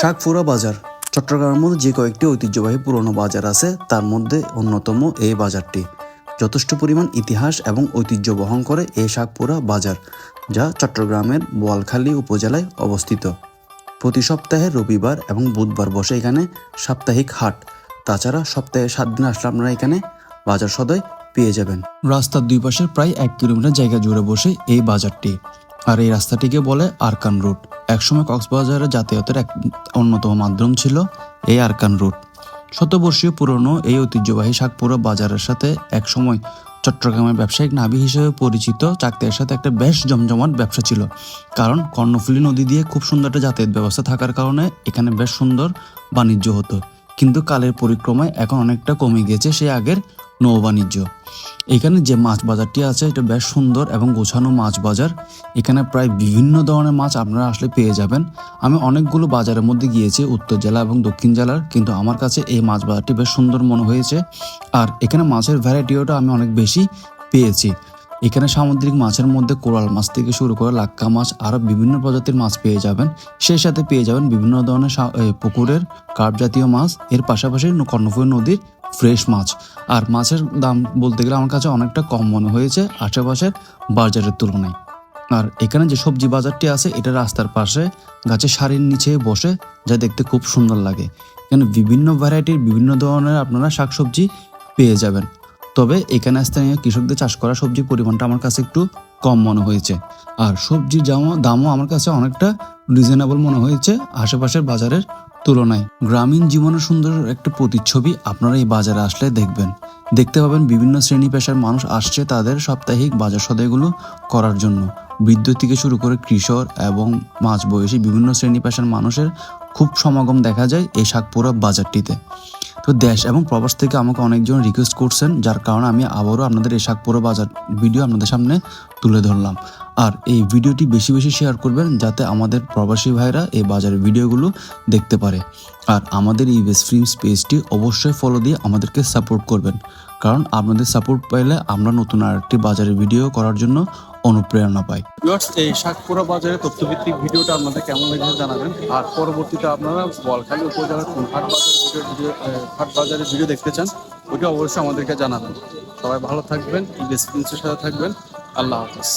শাকপুরা বাজার চট্টগ্রামের মধ্যে যে কয়েকটি ঐতিহ্যবাহী পুরনো বাজার আছে তার মধ্যে অন্যতম এই বাজারটি। যথেষ্ট পরিমাণ ইতিহাস এবং ঐতিহ্য বহন করে এই শাকপুরা বাজার, যা চট্টগ্রামের বোয়ালখালী উপজেলায় অবস্থিত। প্রতি সপ্তাহে রবিবার এবং বুধবার বসে এখানে সাপ্তাহিক হাট। তাছাড়া সপ্তাহে 7 দিন আসলে আপনারা এখানে বাজার সদাই পেয়ে যাবেন। রাস্তার দুই পাশে প্রায় 1 কিলোমিটার জায়গা জুড়ে বসে এই বাজারটি। আর এই রাস্তাটিকে বলে আরকান রুট। একসময় কক্সবাজারের যাতায়াতের এক অন্যতম মাধ্যম ছিল এই আরকান রুট। শতবর্ষীয় পুরনো এই ঐতিহ্যবাহী শাকপুরা বাজারের সাথে একসময় চট্টগ্রামের ব্যবসায়িক নাভি হিসেবে পরিচিত চাকতাইয়ের সাথে একটা বেশ জমজমাট ব্যবসা ছিল। কারণ কর্ণফুলী নদী দিয়ে খুব সুন্দর একটা যাতায়াত ব্যবস্থা থাকার কারণে এখানে বেশ সুন্দর বাণিজ্য হতো। কিন্তু কালের পরিক্রমায় এখন অনেকটা কমে গেছে সেই আগের নৌ বাণিজ্য। এখানে যে মাছ বাজারটি আছে এটা বেশ সুন্দর এবং গোছানো মাছ বাজার। এখানে প্রায় বিভিন্ন ধরনের মাছ আপনারা আসলে পেয়ে যাবেন। আমি অনেকগুলো বাজারের মধ্যে গিয়েছি, উত্তর জেলা এবং দক্ষিণ জেলার, কিন্তু আমার কাছে এই মাছ বাজারটি বেশ সুন্দর মনে হয়েছে। আর এখানে মাছের ভ্যারাইটিটা আমি অনেক বেশি পেয়েছি। এখানে সামুদ্রিক মাছের মধ্যে কোরাল মাছ থেকে শুরু করে লাক্কা মাছ, আরও বিভিন্ন প্রজাতির মাছ পেয়ে যাবেন। সেই সাথে পেয়ে যাবেন বিভিন্ন ধরনের পুকুরের কার্প জাতীয় মাছ, এর পাশাপাশি কর্ণফুলী নদীর ফ্রেশ মাছ। আর মাছের দাম বলতে গেলে আমার কাছে অনেকটা কম মনে হয়েছে আশেপাশের বাজারের তুলনায়। আর এখানে যে সবজি বাজারটি আছে এটা রাস্তার পাশে গাছের সারির নিচে বসে, যা দেখতে খুব সুন্দর লাগে। এখানে বিভিন্ন ভ্যারাইটির বিভিন্ন ধরনের আপনারা শাকসবজি পেয়ে যাবেন। তবে এখানে স্থানীয় কৃষকদের চাষ করা সবজির পরিমাণটা আমার কাছে একটু কম মনে হয়েছে। আর সবজির দামও আমার কাছে অনেকটা রিজনেবল মনে হয়েছে আশেপাশের বাজারের তুলনায়। গ্রামীণ জীবনের সুন্দর একটা প্রতিচ্ছবি আপনারা এই বাজারে আসলে দেখতে পাবেন। বিভিন্ন শ্রেণী পেশার মানুষ আসছে তাদের সাপ্তাহিক বাজার সদাইগুলো করার জন্য। বৃদ্ধ থেকে শুরু করে কৃষক এবং মাঝবয়সী বিভিন্ন শ্রেণী পেশার মানুষের খুব সমাগম দেখা যায় এই শাকপুরা বাজারটিতে। তো দেশ এবং প্রবাস থেকে আমাকে অনেকজন রিকোয়েস্ট করছেন, যার কারণে আমি আবারও আপনাদের এই শাকপুরা বাজার ভিডিও আপনাদের সামনে তুলে ধরলাম। আর এই ভিডিওটি বেশি বেশি শেয়ার করবেন যাতে আমাদের প্রবাসী ভাইরা এই বাজারের ভিডিওগুলো দেখতে পারে। আর আমাদের এই বেস্ট ফিল্মস পেজটি অবশ্যই ফলো দিয়ে আমাদেরকে সাপোর্ট করবেন, কারণ আপনাদের সাপোর্ট পাইলে আমরা নতুন আরেকটি বাজারের ভিডিও করার জন্য অনুপ্রেরণা পাই। এই শাকপুরা বাজারের তথ্যভিত্তিক ভিডিওটা আপনাদের কেমন লেগেছে জানাবেন। আর পরবর্তীতে আপনারা বোয়ালখালী উপজেলার কোন হাট বাজারের ভিডিও দেখতে চান ওইটা অবশ্যই আমাদেরকে জানাবেন। সবাই ভালো থাকবেন, বেস্ট ফিল্মসের সাথে থাকবেন। আল্লাহ হাফেজ।